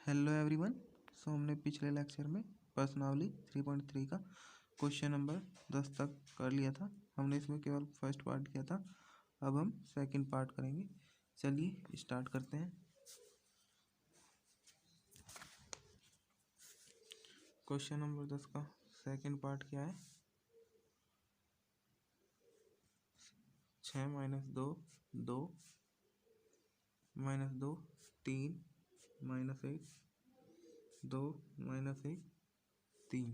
Hello everyone. सो हमने पिछले lecture में प्रश्नावली 3.3 का क्वेश्चन नंबर 10 तक कर लिया था। हमने इसमें केवल फर्स्ट पार्ट किया था। अब हम सेकंड पार्ट करेंगे। चलिए स्टार्ट करते हैं। क्वेश्चन नंबर 10 का सेकंड पार्ट क्या है? 6 - 2 2 - 2 3 - 1 2 - 1 3।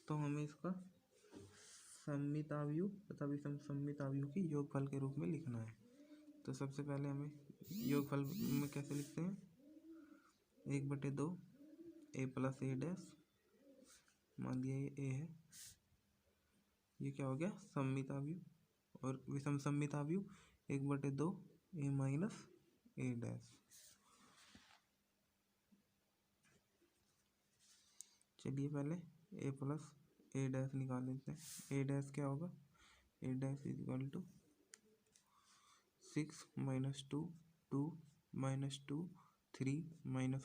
तो हमें इसका सममिताव्यु तथा विषम सममिताव्यु की योगफल के रूप में लिखना है। तो सबसे पहले हमें योगफल में कैसे लिखते हैं? 1/2 a + a डैश, मान लिया ये a है। ये क्या हो गया? सममिताव्यु। और विषम सममिताव्यु 1/2 a - a डैश। चलिए पहले a + a डैश निकाल लेते हैं। a डैश क्या होगा? a dash = 6 - 2 2 - 2 3 - 1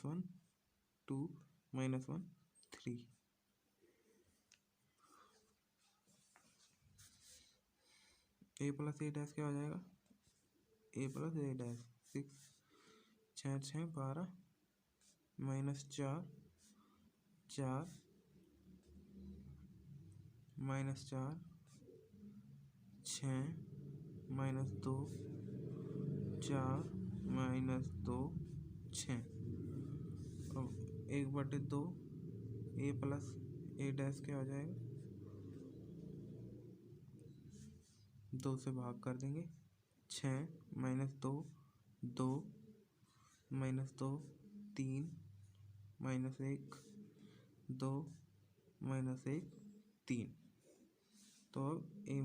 2 - 1 3। a + a dash क्या हो जाएगा? a + a dash 6 6 6 12 -4 4 -4 6 - 2 4 - 2 6। अब 1/2 a + a डैश क्या हो जाएगा? 2 से भाग कर देंगे। 6 - 2 2 - 2 3 - 1 2 - 1 3। तो अब a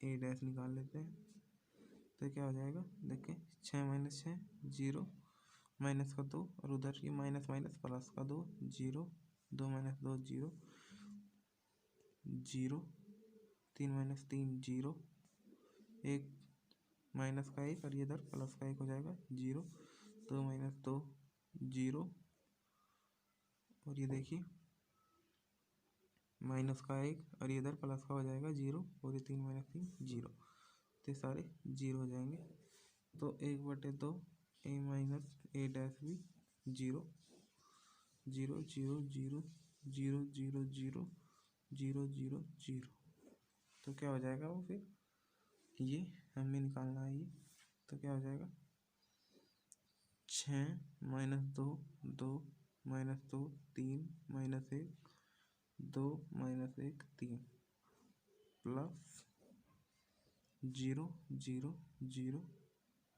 - a डैश निकाल लेते हैं। तो क्या हो जाएगा? देखें, 6 - 6 0 माइनस का 2 और उधर ये माइनस माइनस प्लस का 2 0 2 - 2 0 0 3 - 3 0 1 माइनस का 1 और ये इधर प्लस का 1 हो जाएगा 0 2 - 2 0 और ये देखिए माइनस का 1 और इधर प्लस का हो जाएगा 0 और ये 3 - 3 0। तो सारे 0 हो जाएंगे। तो 1/2 a - a डैश भी 0 0 0 0 0 0 0 0 0 0। तो क्या हो जाएगा? वो फिर ये हमें निकालना है। ये तो क्या हो जाएगा? 6 - 2 2 - 2 3 - 1 2 - 1 3 प्लस 0 0 0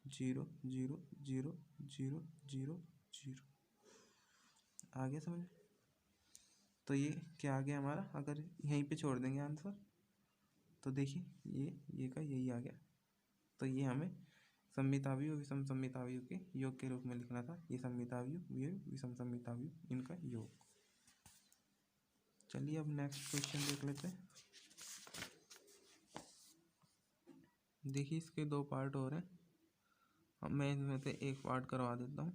0 0 0 0 0 0। आ गया समझ? तो ये क्या आ गया हमारा? अगर यहीं पे छोड़ देंगे आंसर तो देखिए ये का यही आ गया। तो ये हमें सममिताव्यु विषम सममिताव्यु के योग के रूप में लिखना था। ये सममिताव्यु ये विषम सममिताव्यु इनका योग। चलिए अब नेक्स्ट क्वेश्चन देख लेते हैं। देखिए इसके 2 पार्ट हो रहे हैं। अब मैं इनमें से एक पार्ट करवा देता हूँ।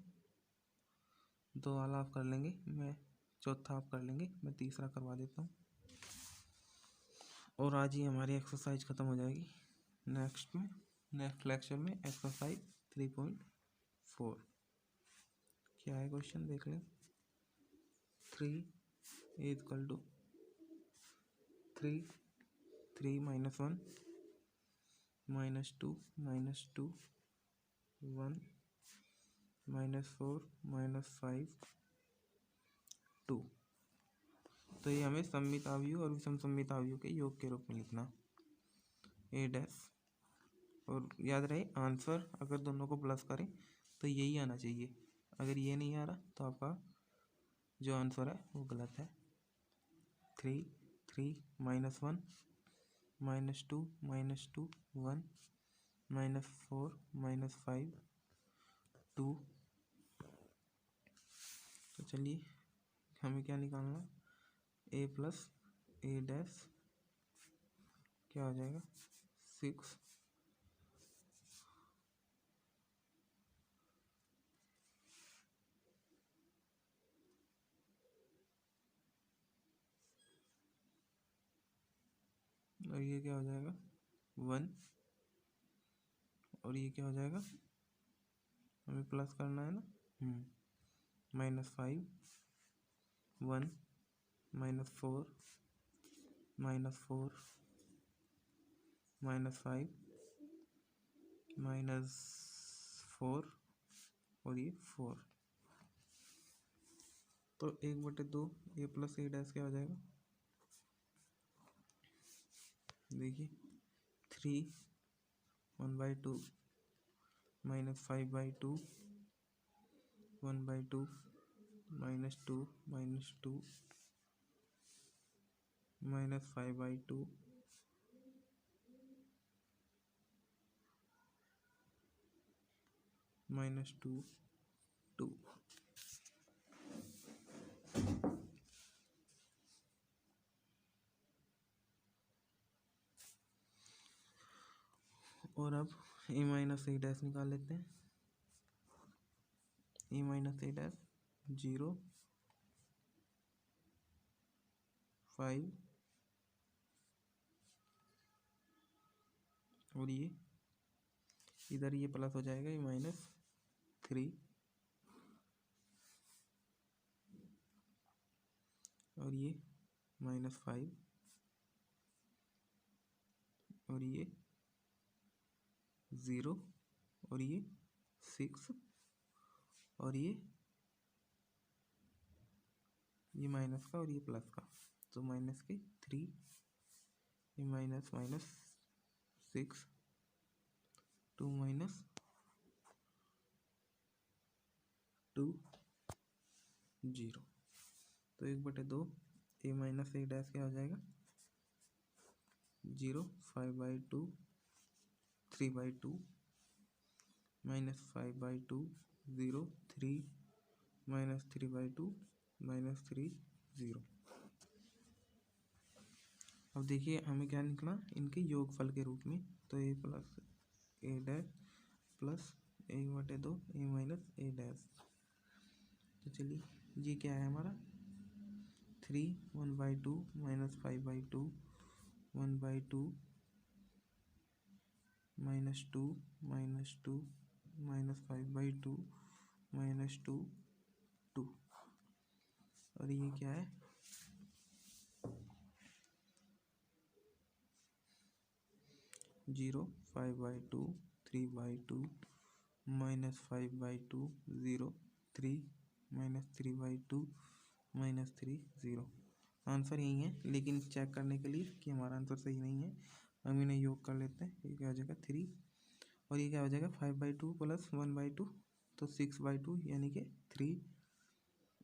2 वाला आप कर लेंगे, मैं चौथा आप कर लेंगे, मैं तीसरा करवा देता हूँ और आज ही हमारी एक्सरसाइज ख़त्म हो जाएगी। नेक्स्ट लेक्चर में एक्सरसाइज 3.4 क्या है क्वेश्चन देख लें। 3 = 3 3 - 1 -2 -2 1 -4 -5 2। तो ये हमें सममिताव्यु और विषम सममिताव्यु के योग के रूप में लिखना a डैश। और याद रहे आंसर अगर दोनों को प्लस करें तो यही आना चाहिए। अगर ये नहीं आ रहा तो आपका जो आंसर है वो गलत है। 3 3 - 1 -2 -2 1 -4 -5 2। तो चलिए हमें क्या निकालना? a + a डैश क्या हो जाएगा? 6 और ये क्या हो जाएगा 1, और ये क्या हो जाएगा, हमें प्लस करना है ना, -5, 1, -4, -4, -5, -4 और ये 4। तो 1/2 a प्लस a डैश क्या हो जाएगा, देखिए 3, 1/2, -5/2, 1/2, -2, -2, -5/2, -2, 2। और अब a माइनस a डैश निकाल लेते हैं। a माइनस a डैश 0, 5 और ये इधर ये प्लस हो जाएगा, ये -3 और ये -5 और ये 0 और ये 6 और ये माइनस का और ये प्लस का, तो माइनस के 3, ये माइनस -6, 2 -2, 0। तो 1/2 a माइनस a डैश क्या हो जाएगा 0, 5/2, 3/2, -5/2, 0, 3, -3/2, -3, 0। अब देखिए हमें क्या निकला, इनके योगफल के रूप में, तो a plus a dash plus 1/2 a minus a dash. तो चलिए ये क्या है हमारा 3, 1/2, -5/2, 1/2, -2, -2, -5/2, -2, 2 और ये क्या है 0, 5/2, 3/2, -5/2, 0, 3, -3/2, -3, 0। आंसर यही है, लेकिन चेक करने के लिए कि हमारा आंसर सही नहीं है, हम इन्हें योग कर लेते हैं। ये क्या हो जाएगा 3 और ये क्या हो जाएगा 5/2 प्लस 1/2, तो 6/2 यानी कि 3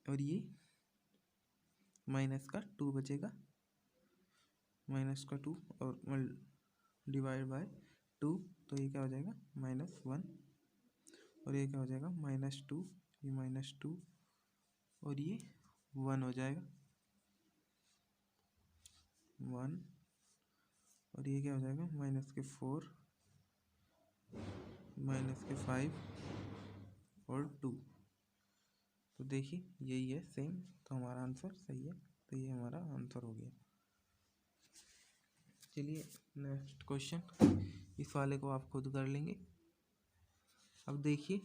और ये माइनस का 2 बचेगा, -2 और डिवाइड बाय 2, तो ये क्या हो जाएगा -1 और ये क्या हो जाएगा -2, ये -2 और ये 1 हो जाएगा 1 और ये क्या हो जाएगा -4, -5 और 2। तो देखिए यही है सेम, तो हमारा आंसर सही है, तो ये हमारा आंसर हो गया। चलिए नेक्स्ट क्वेश्चन, इस वाले को आप खुद कर लेंगे। अब देखिए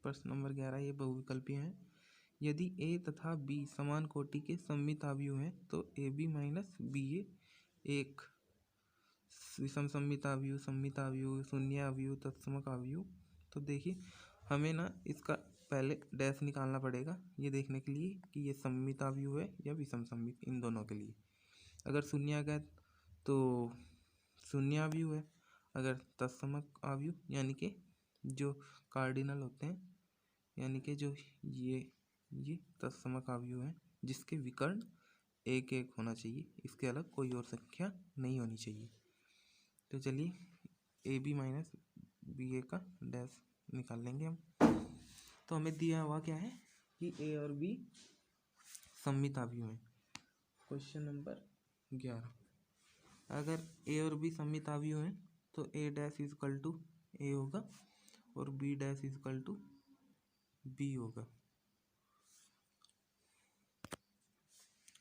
प्रश्न नंबर 11, ये बहुविकल्पीय है। यदि a तथा b समान कोटि के सममित अवयव हैं तो ab माइनस ba एक विषम सममित अवयव, सममित अवयव, शून्य अवयव, तत्समक अवयव। तो देखिए हमें ना इसका पहले डैश निकालना पड़ेगा ये देखने के लिए कि ये सममित अवयव है या विषम सममित, इन दोनों के लिए। अगर शून्य आ गया तो शून्य अवयव है, अगर तत्समक अवयव यानी कि जो कार्डिनल होते हैं, यानी कि जो ये तत्समक अवयव है जिसके विकर्ण 1 1 होना चाहिए, इसके अलग कोई और संख्या नहीं होनी चाहिए। तो चलिए ए बी माइनस बी ए का डैश निकाल लेंगे हम। तो हमें दिया हुआ क्या है कि ए और बी सममित अवयव हैं। क्वेश्चन नंबर 11, अगर ए और बी सममित अवयव हैं तो a dash equal to a होगा और b dash equal to b होगा।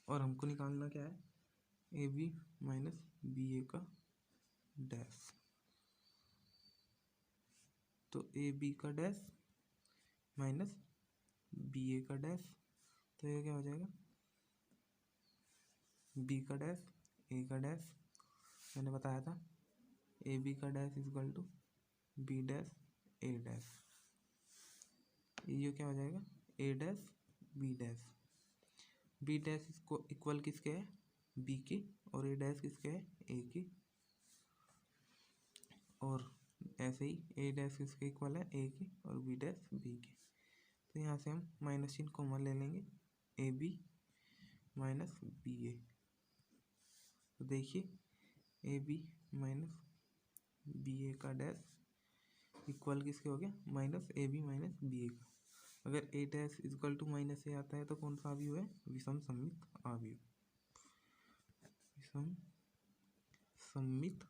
और हमको निकालना क्या है ए बी माइनस बी ए का डैश, तो ए बी का डैश माइनस बी ए का डैश, तो ये क्या हो जाएगा बी का डैश ए का डैश, मैंने बताया था ए बी का dash equal to b dash a dash, ये क्या हो जाएगा a dash b dash, b dash इसको इक्वल किसके है बी के, और ए डैश किसके है ए के, और ऐसे ही ए डैश किसके इक्वल है ए के और बी डैश बी के। तो यहाँ से हम माइनस चिन्ह कॉमन ले लेंगे a B minus B a, तो देखिए ए बी माइनस बी ए का डैश इक्वल किसके हो गया minus A B minus B ए का। अगर a dash equal to minus a आता है तो कौन सा अवयव है विषम सममित अवयव, विषम सममित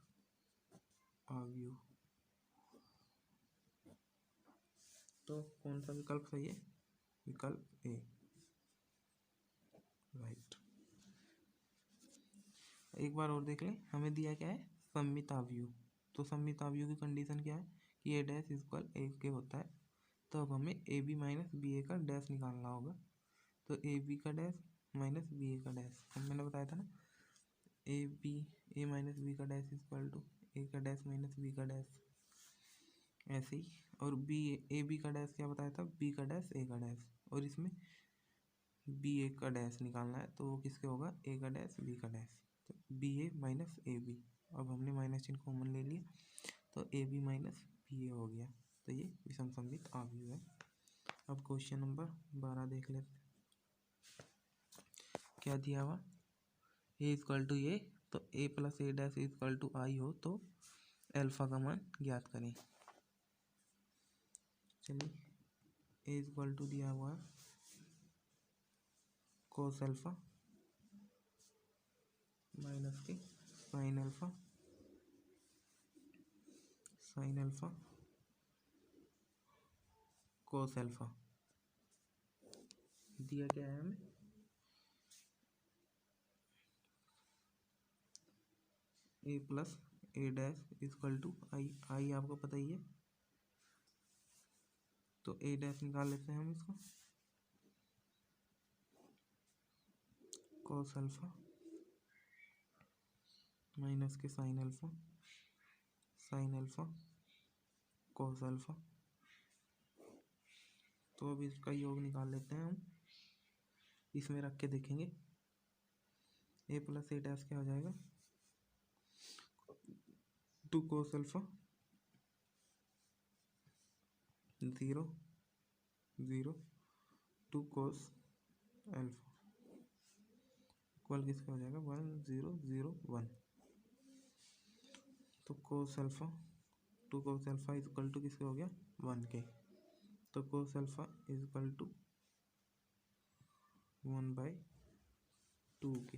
अवयव। तो कौन सा विकल्प सही है विकल्प ए, राइट। एक बार और देख लें, हमें दिया क्या है सममित अवयव, तो सममित अवयव की कंडीशन क्या है कि ए डैश इक्वल ए के होता है, तो अब हमें ए बी माइनस बी ए का डैश निकालना होगा, तो ए बी का डैश माइनस बी ए का डैश, मैंने बताया था ना A B A minus B का डैश इक्वल टू ए का डैश माइनस बी का डैश, ऐसे ही। और बी ए बी का डैश क्या बताया था बी का डैश ए का डैश, और इसमें बी ए का डैश निकालना है, तो वो किसके होगा ए का डैश बी का डैश, तो B A minus A B, अब हमने माइनस चिन्ह कॉमन ले लिया तो A B minus B A हो गया, तो ये विषम सममित अवयव है। अब क्वेश्चन नंबर 12 देख लेते, क्या दिया हुआ ए इक्वल टू ए, तो a plus a dash equal to I हो तो अल्फा का मान ज्ञात करें। चलिए ए इक्वल टू दिया हुआ है कोस अल्फा माइनस के साइन अल्फा कोस अल्फा, दिया क्या है हमें a plus a dash equal to I आपको पता ही है, तो ए डैश निकाल लेते हैं हम इसको कोस अल्फा माइनस के साइन अल्फा कोस अल्फा, तो अब इसका योग निकाल लेते हैं हम, इसमें रख के देखेंगे ए प्लस ए डैश क्या हो जाएगा 2 cos alpha 0 0 2 cos alpha equal किसका हो जाएगा 1 0 0 1, तो cos alpha 2 cos alpha equal to किसके हो गया 1 के, तो कोस अल्फा इक्वल टू 1/2 के।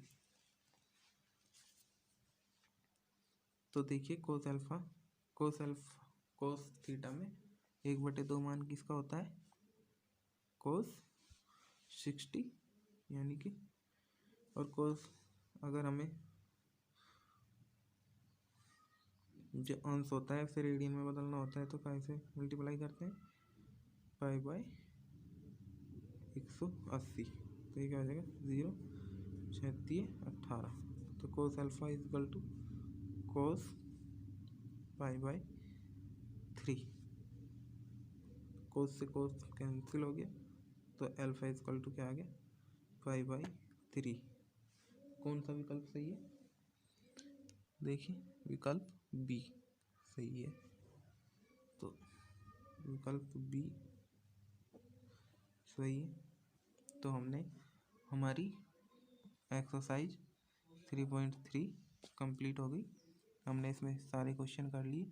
तो देखिए कोस थीटा में 1/2 मान किसका होता है कोस 60, यानी कि, और कोस अगर हमें जो अंश होता है उसे रेडियन में बदलना होता है तो कैसे मल्टीप्लाई करते हैं π/180, तो ये क्या हो जाएगा 0 36 18, तो कोस अल्फा इक्वल टू कोस π/3, कोस से कोस कैंसिल हो गया, तो अल्फा इक्वल टू क्या आ गया π/3। कौन सा विकल्प सही है देखिए विकल्प बी सही है, तो विकल्प बी सही है। तो हमने हमारी एक्सरसाइज 3.3 कंप्लीट हो गई, हमने इसमें सारे क्वेश्चन कर लिए,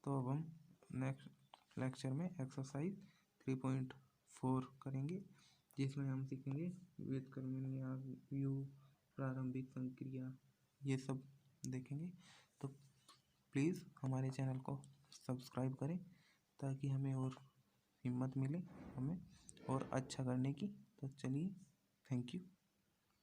तो अब हम नेक्स्ट लेक्चर में एक्सरसाइज 3.4 करेंगे, जिसमें हम सीखेंगे व्युत्क्रमणीय व्यू प्रारंभिक संक्रिया, ये सब देखेंगे। तो प्लीज़ हमारे चैनल को सब्सक्राइब करें ताकि हमें और हिम्मत मिले हमें और अच्छा करने की। तो चलिए, थैंक यू।